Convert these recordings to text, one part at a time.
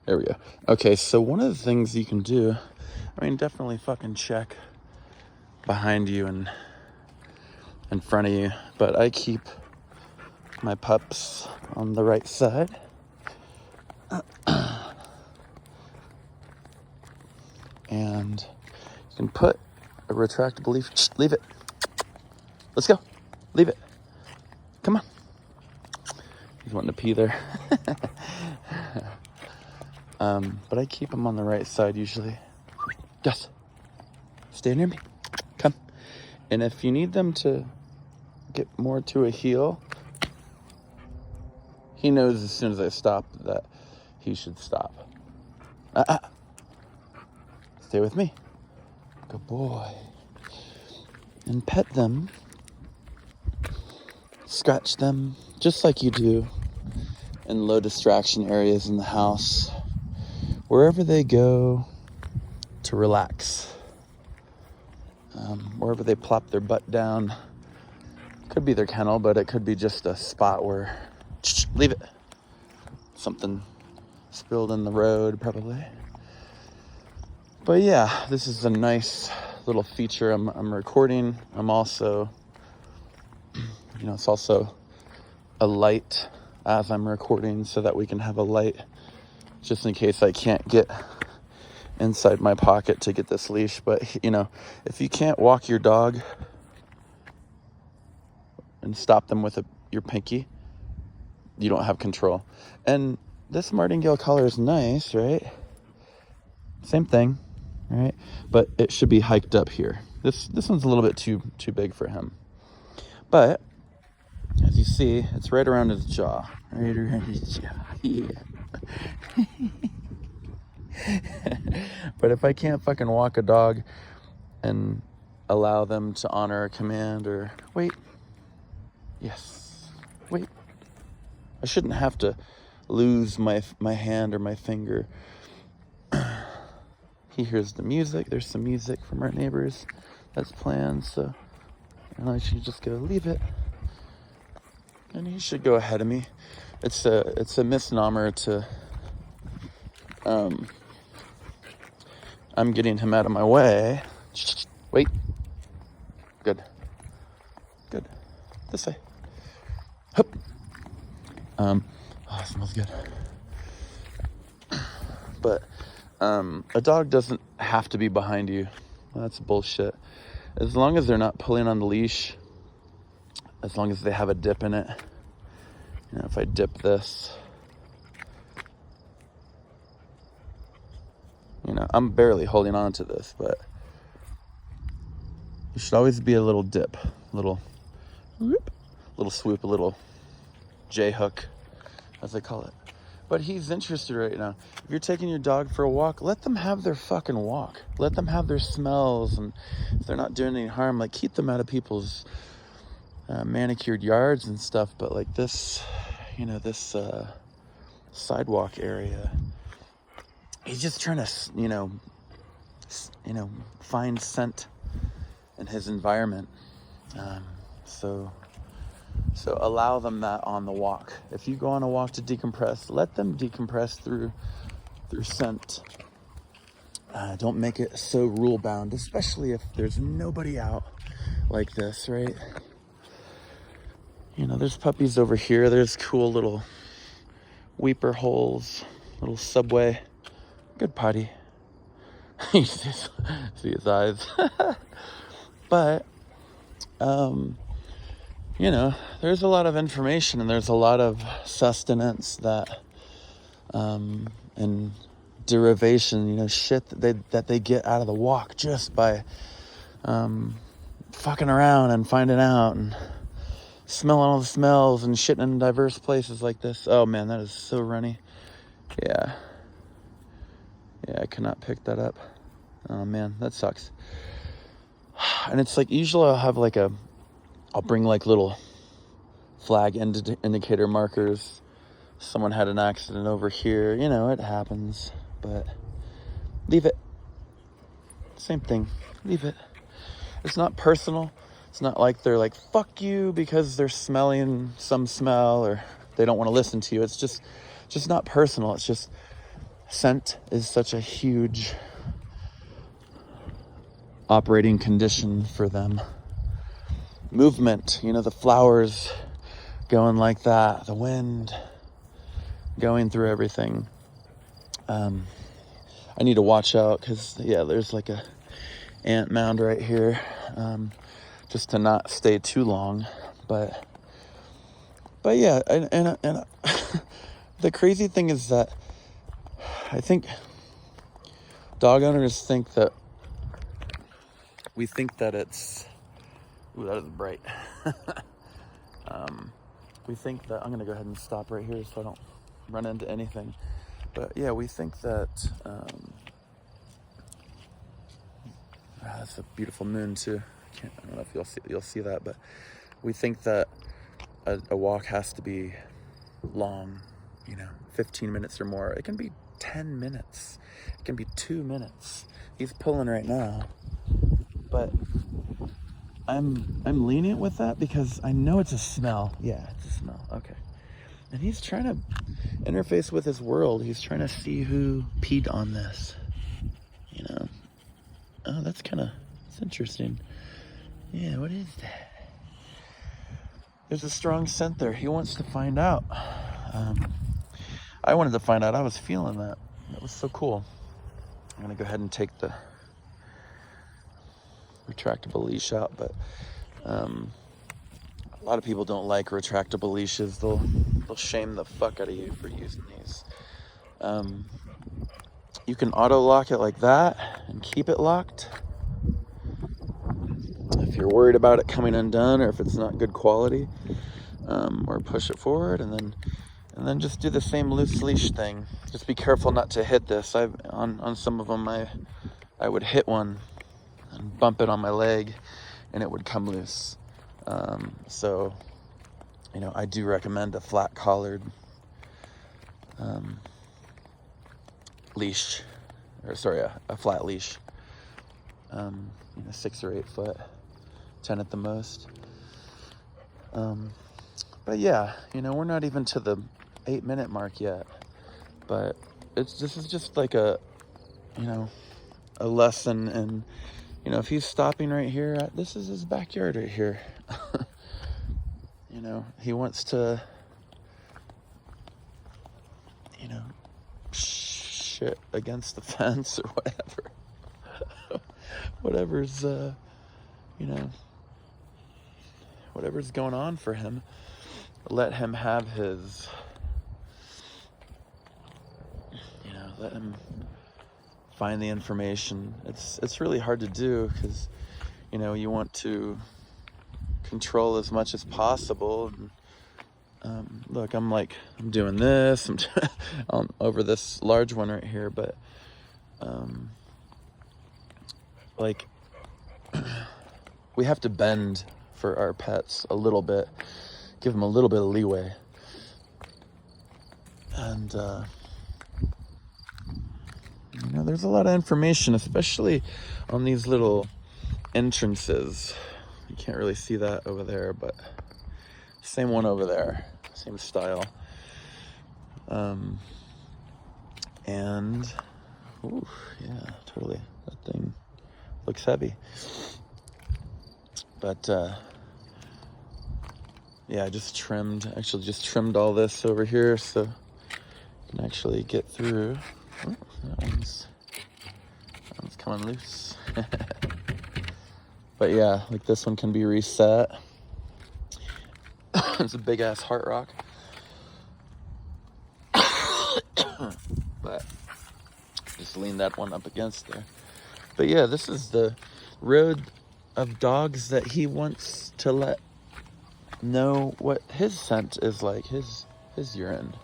There we go. Okay, so one of the things you can do, I mean, definitely fucking check behind you and in front of you, but I keep my pups on the right side. And you can put a retractable leaf. Leave it. Let's go. Leave it. Come on. He's wanting to pee there. But I keep them on the right side usually. Gus, stay near me. Come. And if you need them to get more to a heel, he knows as soon as I stop that he should stop. Stay with me. Good boy. And pet them. Scratch them just like you do in low distraction areas in the house. Wherever they go to relax. Wherever they plop their butt down. Could be their kennel, but it could be just a spot where... Leave it. Something spilled in the road, probably. But yeah, this is a nice little feature. I'm recording. I'm also, it's also a light as I'm recording so that we can have a light just in case I can't get inside my pocket to get this leash. But, if you can't walk your dog and stop them with your pinky, you don't have control. And this martingale collar is nice, right? Same thing, right? But it should be hiked up here. This one's a little bit too big for him. But as you see, it's right around his jaw. Right around his jaw. Yeah. But if I can't fucking walk a dog and allow them to honor a command or wait. Yes. Wait. I shouldn't have to lose my hand or my finger. He hears the music. There's some music from our neighbors that's playing, so I should just go leave it. And he should go ahead of me. It's a misnomer to I'm getting him out of my way. Wait. Good. This way. Hup. Oh, it smells good. But a dog doesn't have to be behind you. That's bullshit. As long as they're not pulling on the leash, as long as they have a dip in it. If I dip this, I'm barely holding on to this, but there should always be a little dip, little swoop, a little J-hook, as I call it. But he's interested right now. If you're taking your dog for a walk, let them have their fucking walk. Let them have their smells, and if they're not doing any harm, keep them out of people's manicured yards and stuff. But this, this sidewalk area, he's just trying to, find scent in his environment. So allow them that on the walk. If you go on a walk to decompress, let them decompress through scent. Don't make it so rule bound, especially if there's nobody out like this, right? There's puppies over here. There's cool little weeper holes, little subway. Good potty. You see his eyes. But, there's a lot of information and there's a lot of sustenance that, and derivation, shit that they get out of the walk just by, fucking around and finding out and smelling all the smells and shitting in diverse places like this. Oh man, that is so runny. Yeah, I cannot pick that up. Oh man, that sucks. And it's usually I'll have I'll bring little flag indicator markers. Someone had an accident over here. It happens. But leave it. Same thing. Leave it. It's not personal. It's not like they're fuck you because they're smelling some smell or they don't want to listen to you. It's just not personal. It's just scent is such a huge operating condition for them. Movement, you know, the flowers going like that, the wind going through everything. I need to watch out because, yeah, there's like a ant mound right here, just to not stay too long. But yeah, and the crazy thing is that I think dog owners think that we think that it's, ooh, that is bright. We think that, I'm gonna go ahead and stop right here so I don't run into anything. But yeah, we think that, that's a beautiful moon too. I don't know if you'll see that, but we think that a walk has to be long, you know, 15 minutes or more. It can be 10 minutes. It can be 2 minutes. He's pulling right now, but I'm lenient with that because I know it's a smell. Yeah, it's a smell. Okay. And he's trying to interface with his world. He's trying to see who peed on this, you know. Oh, that's interesting. Yeah, what is that? There's a strong scent there. He wants to find out. I wanted to find out. I was feeling that. That was so cool. I'm gonna go ahead and take the retractable leash out, but a lot of people don't like retractable leashes. They'll shame the fuck out of you for using these. You can auto lock it like that and keep it locked. If you're worried about it coming undone or if it's not good quality, or push it forward and then just do the same loose leash thing. Just be careful not to hit this. On some of them I would hit one and bump it on my leg and it would come loose. So, you know, I do recommend a flat collared leash, or sorry, a flat leash. 6 or 8 foot, 10 at the most. But yeah, you know, we're not even to the 8-minute mark yet, but this is just like a lesson. And you know, if he's stopping right here, this is his backyard right here. You know, he wants to, you know, shit against the fence or whatever. Whatever's whatever's going on for him, let him have his, you know, let him find the information. It's really hard to do because, you know, you want to control as much as possible. And, look, I'm doing this, I'm over this large one right here, but we have to bend for our pets a little bit, give them a little bit of leeway. And you know, there's a lot of information, especially on these little entrances. You can't really see that over there, but same one over there, same style. And ooh, yeah, totally, that thing looks heavy. But yeah, I just trimmed all this over here so you can actually get through. Oh, that one's coming loose. But yeah, like this one can be reset. It's a big ass heart rock. But just lean that one up against there. But yeah, this is the road of dogs that he wants to let know what his scent is like, his urine.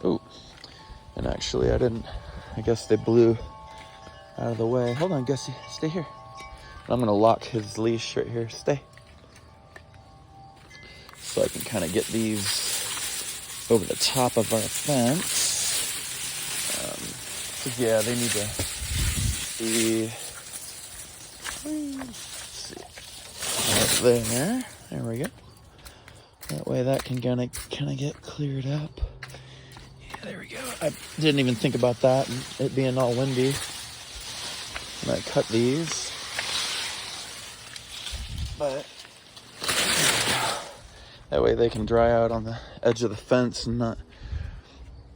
Oh, and actually I guess they blew out of the way. Hold on, Gussie, stay here. I'm gonna lock his leash right here, stay. So I can kind of get these over the top of our fence. Yeah, they need to be, let's see, right there. There we go. That way that can kind of get cleared up. Yeah, there we go. I didn't even think about that, and it being all windy. And I cut these. But that way they can dry out on the edge of the fence and not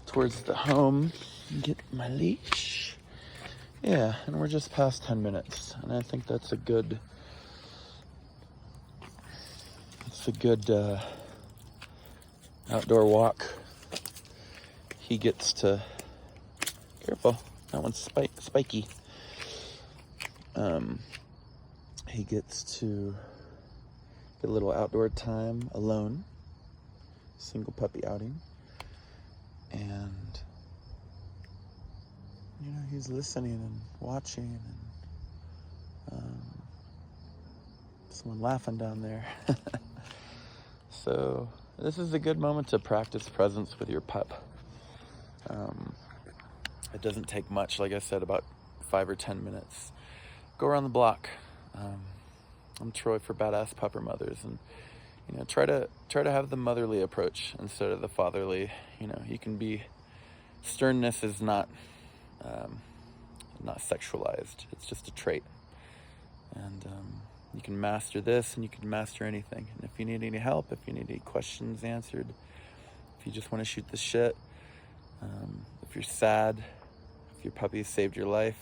towards the home. Get my leash. Yeah, and we're just past 10 minutes. And I think that's a good... It's a good outdoor walk. He gets to... Careful, that one's spiky. He gets to get a little outdoor time alone. Single puppy outing. And, you know, he's listening and watching and someone laughing down there. So this is a good moment to practice presence with your pup. It doesn't take much, like I said, about 5 or 10 minutes. Go around the block. I'm Troy for Badass Pupper Mothers, and you know, try to have the motherly approach instead of the fatherly. You know, you can be... Sternness is not sexualized. It's just a trait. And you can master this and you can master anything. And if you need any help, if you need any questions answered, if you just want to shoot the shit, if you're sad, if your puppy saved your life,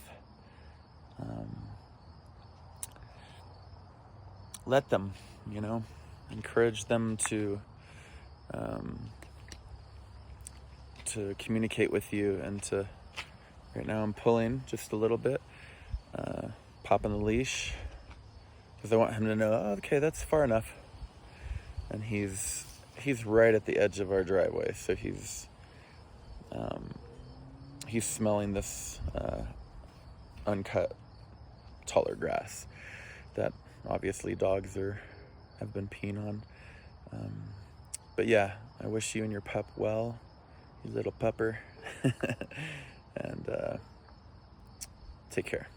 let them, you know, encourage them to communicate with you and to... Right now I'm pulling just a little bit, popping the leash, because I want him to know, oh, okay, that's far enough. And he's right at the edge of our driveway, so he's smelling this uncut taller grass that obviously dogs have been peeing on. But yeah, I wish you and your pup well, you little pupper. And take care.